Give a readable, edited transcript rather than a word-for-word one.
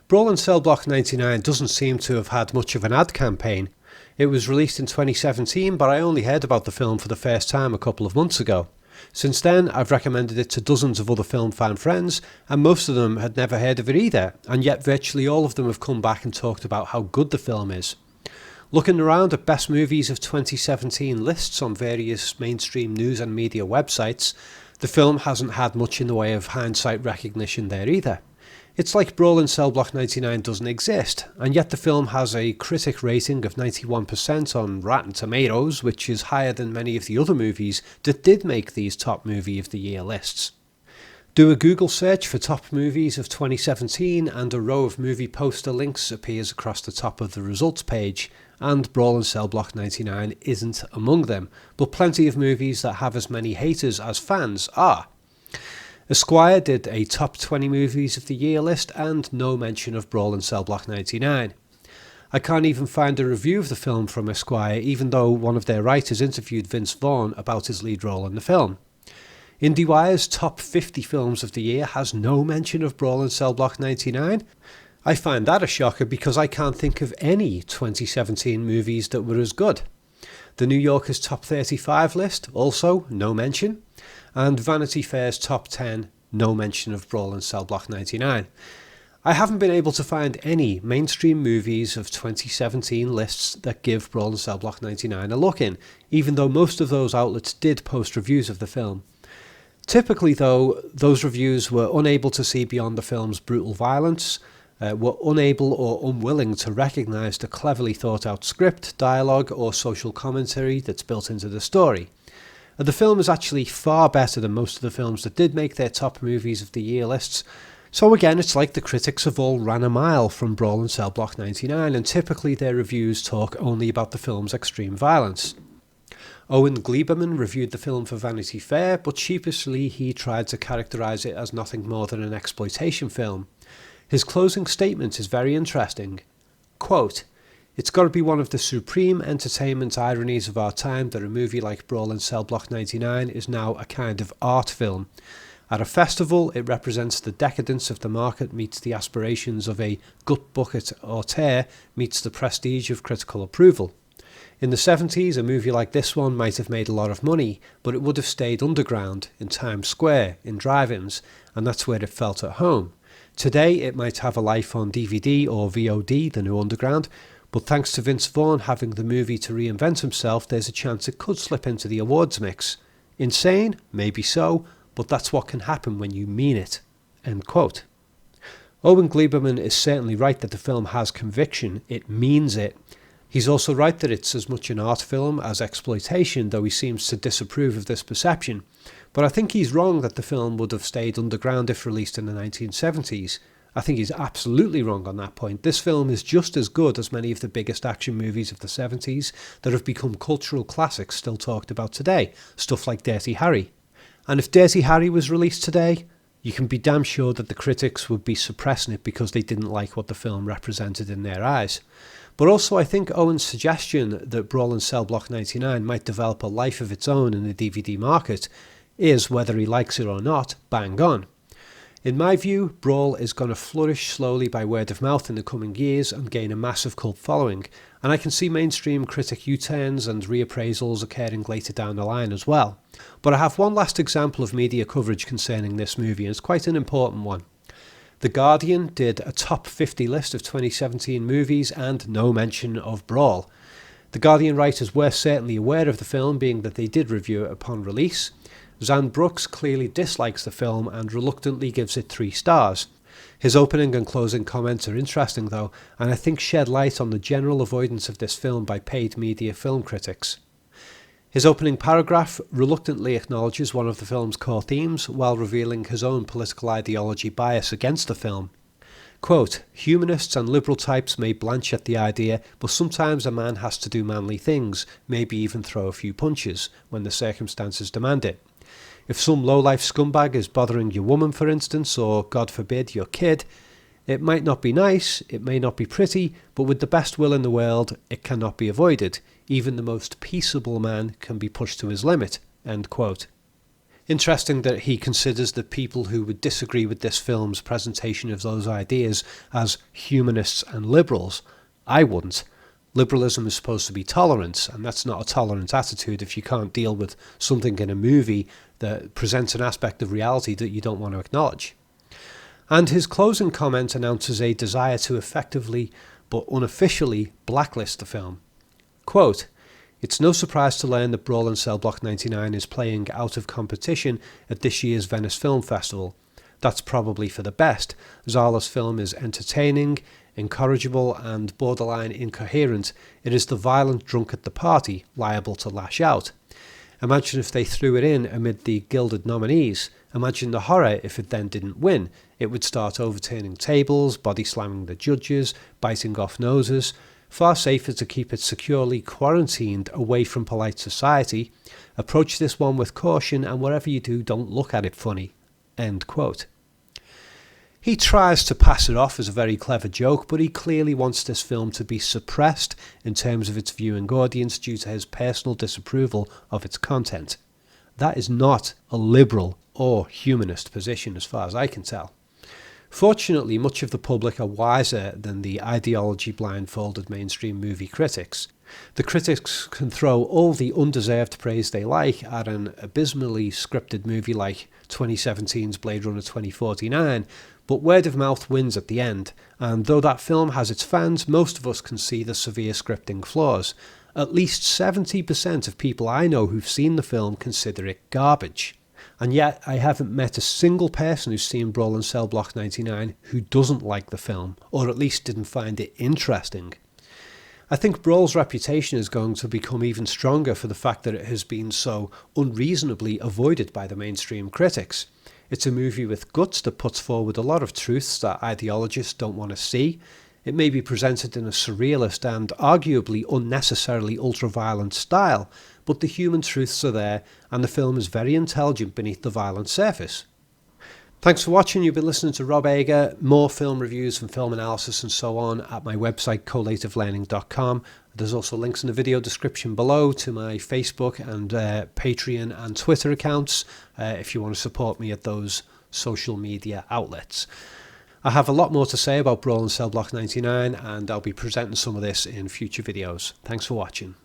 Brawl in Cell Block 99 doesn't seem to have had much of an ad campaign. It was released in 2017, but I only heard about the film for the first time a couple of months ago. Since then, I've recommended it to dozens of other film fan friends, and most of them had never heard of it either, and yet virtually all of them have come back and talked about how good the film is. Looking around at Best Movies of 2017 lists on various mainstream news and media websites, the film hasn't had much in the way of hindsight recognition there either. It's like Brawl in Cell Block 99 doesn't exist, and yet the film has a critic rating of 91% on Rotten Tomatoes, which is higher than many of the other movies that did make these top movie of the year lists. Do a Google search for top movies of 2017 and a row of movie poster links appears across the top of the results page, and Brawl in Cell Block 99 isn't among them, but plenty of movies that have as many haters as fans are. Esquire did a top 20 movies of the year list and no mention of Brawl in Cell Block 99. I can't even find a review of the film from Esquire, even though one of their writers interviewed Vince Vaughn about his lead role in the film. IndieWire's top 50 films of the year has no mention of Brawl in Cell Block 99. I find that a shocker because I can't think of any 2017 movies that were as good. The New Yorker's top 35 list, also no mention. And Vanity Fair's top 10, no mention of Brawl in Cell Block 99. I haven't been able to find any mainstream movies of 2017 lists that give Brawl in Cell Block 99 a look in, even though most of those outlets did post reviews of the film. Typically though, those reviews were unable to see beyond the film's brutal violence, were unable or unwilling to recognise the cleverly thought out script, dialogue or social commentary that's built into the story. The film is actually far better than most of the films that did make their top movies of the year lists. So again, it's like the critics have all ran a mile from Brawl in Cell Block 99, and typically their reviews talk only about the film's extreme violence. Owen Gleiberman reviewed the film for Vanity Fair, but sheepishly he tried to characterise it as nothing more than an exploitation film. His closing statement is very interesting. Quote, "It's got to be one of the supreme entertainment ironies of our time that a movie like Brawl in Cell Block 99 is now a kind of art film. At a festival, it represents the decadence of the market meets the aspirations of a gut bucket auteur meets the prestige of critical approval. In the 70s, a movie like this one might have made a lot of money, but it would have stayed underground, in Times Square, in drive-ins, and that's where it felt at home. Today, it might have a life on DVD or VOD, the new underground, but thanks to Vince Vaughn having the movie to reinvent himself, there's a chance it could slip into the awards mix. Insane? Maybe so, but that's what can happen when you mean it." End quote. Owen Gleiberman is certainly right that the film has conviction, it means it. He's also right that it's as much an art film as exploitation, though he seems to disapprove of this perception. But I think he's wrong that the film would have stayed underground if released in the 1970s. I think he's absolutely wrong on that point. This film is just as good as many of the biggest action movies of the 70s that have become cultural classics still talked about today, stuff like Dirty Harry. And if Dirty Harry was released today, you can be damn sure that the critics would be suppressing it because they didn't like what the film represented in their eyes. But also I think Owen's suggestion that Brawl in Cell Block 99 might develop a life of its own in the DVD market is, whether he likes it or not, bang on. In my view, Brawl is going to flourish slowly by word of mouth in the coming years and gain a massive cult following, and I can see mainstream critic U-turns and reappraisals occurring later down the line as well. But I have one last example of media coverage concerning this movie, and it's quite an important one. The Guardian did a top 50 list of 2017 movies and no mention of Brawl. The Guardian writers were certainly aware of the film, being that they did review it upon release. Zan Brooks clearly dislikes the film and reluctantly gives it 3 stars. His opening and closing comments are interesting though, and I think shed light on the general avoidance of this film by paid media film critics. His opening paragraph reluctantly acknowledges one of the film's core themes while revealing his own political ideology bias against the film. Quote, "Humanists and liberal types may blanch at the idea, but sometimes a man has to do manly things, maybe even throw a few punches, when the circumstances demand it. If some low-life scumbag is bothering your woman, for instance, or, God forbid, your kid, it might not be nice, it may not be pretty, but with the best will in the world, it cannot be avoided. Even the most peaceable man can be pushed to his limit." End quote. Interesting that he considers the people who would disagree with this film's presentation of those ideas as humanists and liberals. I wouldn't. Liberalism is supposed to be tolerance, and that's not a tolerant attitude if you can't deal with something in a movie that presents an aspect of reality that you don't want to acknowledge. And his closing comment announces a desire to effectively, but unofficially, blacklist the film. Quote, "It's no surprise to learn that Brawl in Cell Block 99 is playing out of competition at this year's Venice Film Festival. That's probably for the best. Zala's film is entertaining, incorrigible and borderline incoherent. It is the violent drunk at the party, liable to lash out. Imagine if they threw it in amid the gilded nominees. Imagine the horror if it then didn't win. It would start overturning tables, body slamming the judges, biting off noses. Far safer to keep it securely quarantined away from polite society. Approach this one with caution, and whatever you do, don't look at it funny." End quote. He tries to pass it off as a very clever joke, but he clearly wants this film to be suppressed in terms of its viewing audience due to his personal disapproval of its content. That is not a liberal or humanist position as far as I can tell. Fortunately, much of the public are wiser than the ideology-blindfolded mainstream movie critics. The critics can throw all the undeserved praise they like at an abysmally scripted movie like 2017's Blade Runner 2049, but word of mouth wins at the end, and though that film has its fans, most of us can see the severe scripting flaws. At least 70% of people I know who've seen the film consider it garbage. And yet, I haven't met a single person who's seen Brawl in Cell Block 99 who doesn't like the film, or at least didn't find it interesting. I think Brawl's reputation is going to become even stronger for the fact that it has been so unreasonably avoided by the mainstream critics. It's a movie with guts that puts forward a lot of truths that ideologists don't want to see. It may be presented in a surrealist and arguably unnecessarily ultra-violent style, but the human truths are there, and the film is very intelligent beneath the violent surface. Thanks for watching. You've been listening to Rob Ager. More film reviews and film analysis and so on at my website collativelearning.com. There's also links in the video description below to my Facebook and Patreon and Twitter accounts if you want to support me at those social media outlets. I have a lot more to say about Brawl in Cell Block 99, and I'll be presenting some of this in future videos. Thanks for watching.